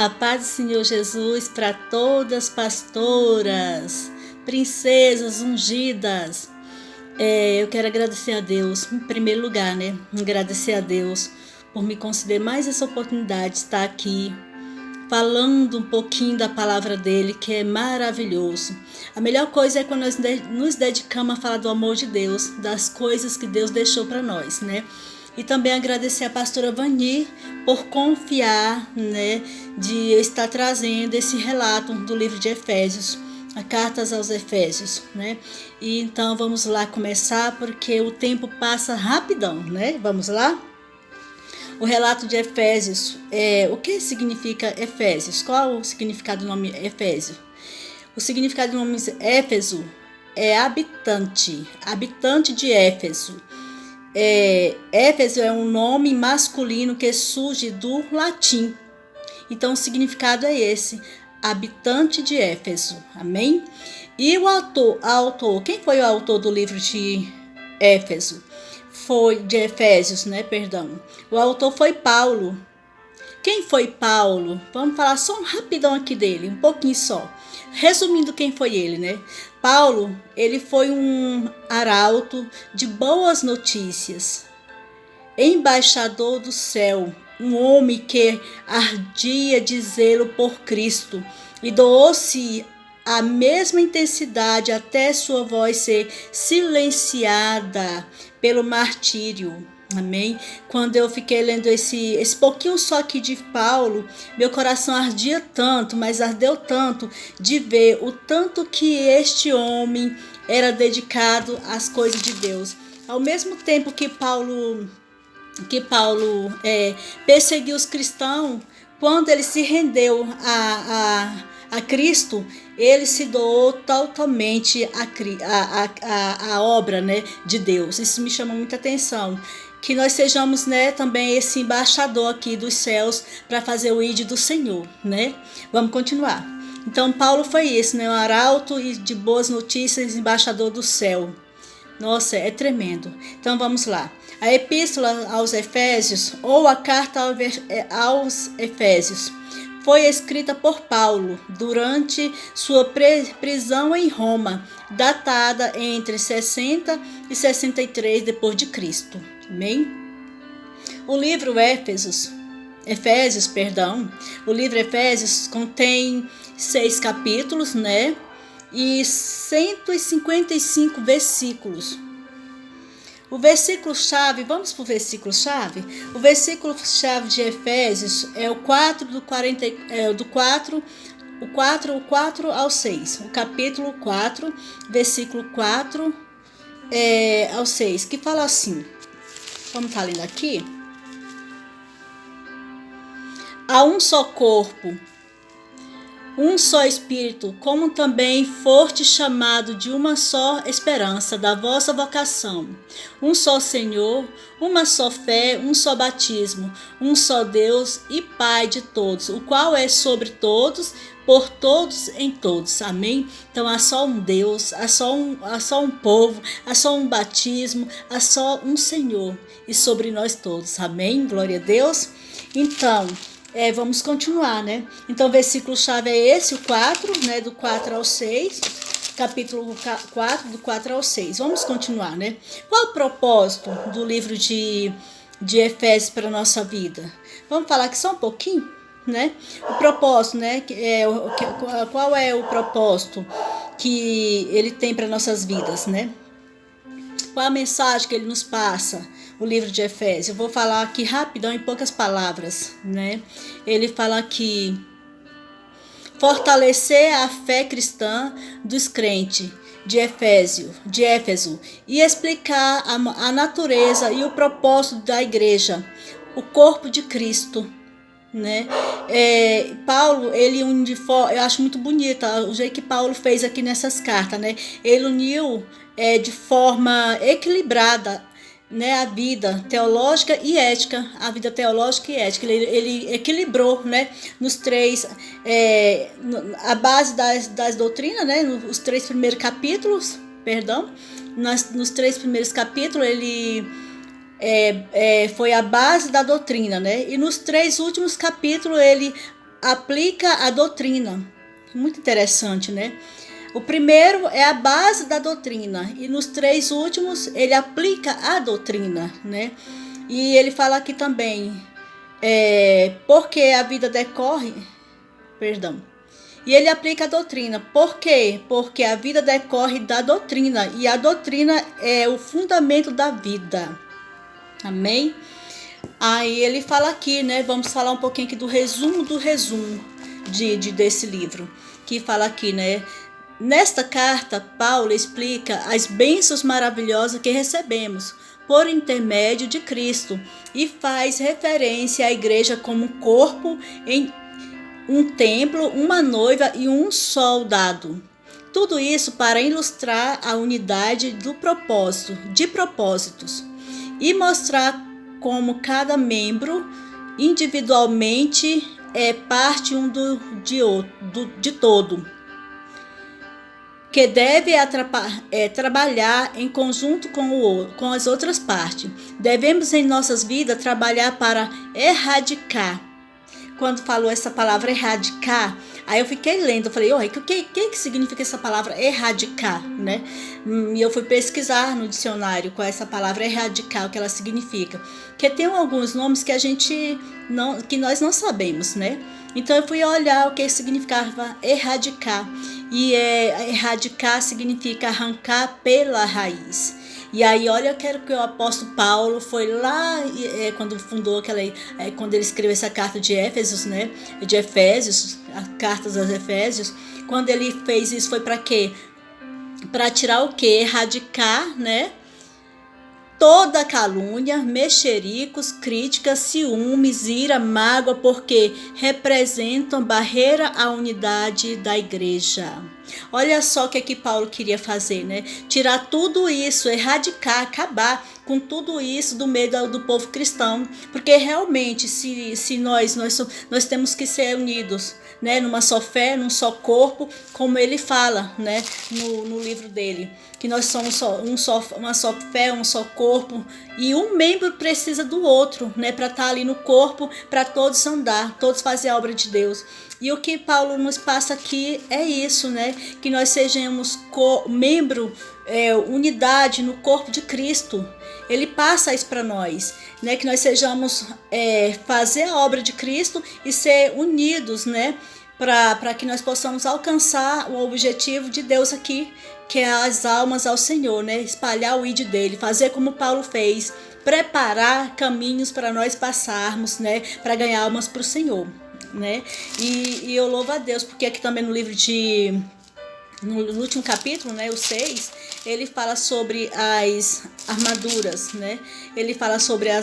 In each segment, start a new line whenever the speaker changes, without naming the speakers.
A paz do Senhor Jesus para todas pastoras, princesas ungidas. Eu quero agradecer a Deus, em primeiro lugar, agradecer a Deus por me conceder mais essa oportunidade de estar aqui falando um pouquinho da palavra dele, que é maravilhoso. A melhor coisa é quando nós nos dedicamos a falar do amor de Deus, das coisas que Deus deixou para nós, E também agradecer a pastora Vani por confiar, de eu estar trazendo esse relato do livro de Efésios, a cartas aos Efésios, E então vamos lá começar, porque o tempo passa rapidão, Vamos lá? O relato de Efésios, o que significa Efésios? Qual o significado do nome Efésio? O significado do nome Éfeso é habitante de Éfeso. Éfeso é um nome masculino que surge do latim. Então o significado é esse, habitante de Éfeso. Amém? E o autor, quem foi o autor do livro de Éfeso? De Efésios, O autor foi Paulo. Quem foi Paulo? Vamos falar só um rapidão aqui dele, um pouquinho só. Resumindo quem foi ele, Paulo, ele foi um arauto de boas notícias, embaixador do céu, um homem que ardia de zelo por Cristo e doou-se a mesma intensidade até sua voz ser silenciada pelo martírio. Amém? Quando eu fiquei lendo esse pouquinho só aqui de Paulo, meu coração ardia tanto, mas ardeu tanto de ver o tanto que este homem era dedicado às coisas de Deus. Ao mesmo tempo que Paulo perseguiu os cristãos, quando ele se rendeu a Cristo, ele se doou totalmente à obra, de Deus. Isso me chama muita atenção. Que nós sejamos, também esse embaixador aqui dos céus para fazer o ID do Senhor, Vamos continuar. Então, Paulo foi isso, um arauto e de boas notícias, embaixador do céu. Nossa, é tremendo. Então, vamos lá. A epístola aos Efésios, ou a carta aos Efésios, foi escrita por Paulo durante sua prisão em Roma, datada entre 60 e 63 depois de Cristo. Amém? O livro Efésios, o livro Efésios contém 6 capítulos, e 155 versículos. O versículo-chave, vamos para o versículo-chave? O versículo-chave de Efésios é o 4 ao 6. O capítulo 4, versículo 4 ao 6, que fala assim. Vamos estar lendo aqui? Há um só corpo, um só Espírito, como também foste chamado de uma só esperança da vossa vocação. Um só Senhor, uma só fé, um só batismo, um só Deus e Pai de todos, o qual é sobre todos, por todos, em todos. Amém? Então há só um Deus, há só um povo, há só um batismo, há só um Senhor e sobre nós todos. Amém? Glória a Deus. Então, vamos continuar, Então, o versículo-chave é esse, o 4, do 4 ao 6, capítulo 4, do 4 ao 6. Vamos continuar, Qual o propósito do livro de Efésios para a nossa vida? Vamos falar aqui só um pouquinho, O propósito, qual é o propósito que ele tem para nossas vidas, Qual a mensagem que ele nos passa? O livro de Efésios. Eu vou falar aqui rapidão, em poucas palavras, Ele fala aqui: fortalecer a fé cristã dos crentes de Éfeso e explicar a natureza e o propósito da igreja, o corpo de Cristo, Paulo, ele uniu, eu acho muito bonito o jeito que Paulo fez aqui nessas cartas, Ele uniu de forma equilibrada, a vida teológica e ética, ele equilibrou, nos três, a base das doutrinas, nos 3 primeiros capítulos, nos 3 primeiros capítulos ele foi a base da doutrina, E nos 3 últimos capítulos ele aplica a doutrina. Muito interessante, né? O primeiro é a base da doutrina e nos 3 últimos ele aplica a doutrina, né? E ele fala aqui também, porque a vida decorre, e ele aplica a doutrina. Por quê? Porque a vida decorre da doutrina e a doutrina é o fundamento da vida. Amém? Aí ele fala aqui, né? Vamos falar um pouquinho aqui do resumo desse livro, que fala aqui, né? Nesta carta, Paulo explica as bênçãos maravilhosas que recebemos por intermédio de Cristo e faz referência à igreja como um corpo em um templo, uma noiva e um soldado. Tudo isso para ilustrar a unidade de propósitos e mostrar como cada membro individualmente é parte de todo, que deve trabalhar em conjunto com as outras partes. Devemos em nossas vidas trabalhar para erradicar. Quando falou essa palavra erradicar, aí eu fiquei lendo, eu falei, o que significa essa palavra erradicar, né? E eu fui pesquisar no dicionário qual é essa palavra erradicar, o que ela significa. Porque tem alguns nomes que que nós não sabemos, né? Então eu fui olhar o que significava erradicar. E erradicar significa arrancar pela raiz. E aí, olha, eu quero que o apóstolo Paulo foi lá, quando fundou quando ele escreveu essa carta de Éfesos, né? De Efésios, as cartas aos Efésios. Quando ele fez isso, foi para quê? Para tirar o quê? Erradicar, né? Toda calúnia, mexericos, críticas, ciúmes, ira, mágoa, porque representam barreira à unidade da igreja. Olha só o que Paulo queria fazer, né? Tirar tudo isso, erradicar, acabar com tudo isso do meio do povo cristão, porque realmente se nós temos que ser unidos, né? Numa só fé, num só corpo, como ele fala, né? No livro dele, que nós somos uma só fé, um só corpo, e um membro precisa do outro, né? Para estar ali no corpo, para todos andar, todos fazer a obra de Deus. E o que Paulo nos passa aqui é isso, né? Que nós sejamos membro, unidade no corpo de Cristo. Ele passa isso para nós, né? Que nós sejamos fazer a obra de Cristo e ser unidos, né? Para que nós possamos alcançar o objetivo de Deus aqui, que é as almas ao Senhor, né? Espalhar o ID dele, fazer como Paulo fez, preparar caminhos para nós passarmos, né? Para ganhar almas para o Senhor, né? E eu louvo a Deus, porque aqui também no livro no último capítulo, né, o 6, ele fala sobre as armaduras, né? Ele fala sobre a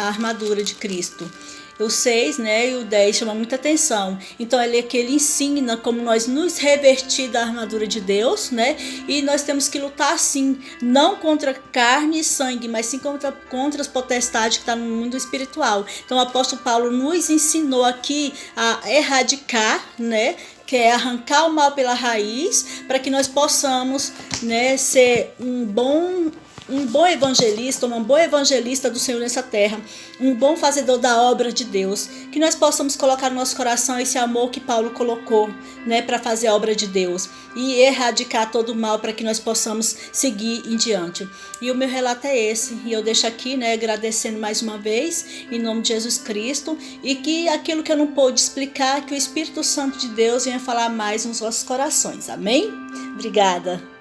armadura de Cristo. O 6, né, e o 10 chama muita atenção. Então ele ensina como nós nos revertir da armadura de Deus, né? E nós temos que lutar sim, não contra carne e sangue, mas sim contra as potestades que estão no mundo espiritual. Então o apóstolo Paulo nos ensinou aqui a erradicar, né? Que é arrancar o mal pela raiz, para que nós possamos, né, ser um bom evangelista, uma boa evangelista do Senhor nessa terra, um bom fazedor da obra de Deus, que nós possamos colocar no nosso coração esse amor que Paulo colocou, né, para fazer a obra de Deus e erradicar todo o mal para que nós possamos seguir em diante. E o meu relato é esse, e eu deixo aqui, né, agradecendo mais uma vez, em nome de Jesus Cristo, e que aquilo que eu não pude explicar, que o Espírito Santo de Deus venha falar mais nos nossos corações. Amém? Obrigada.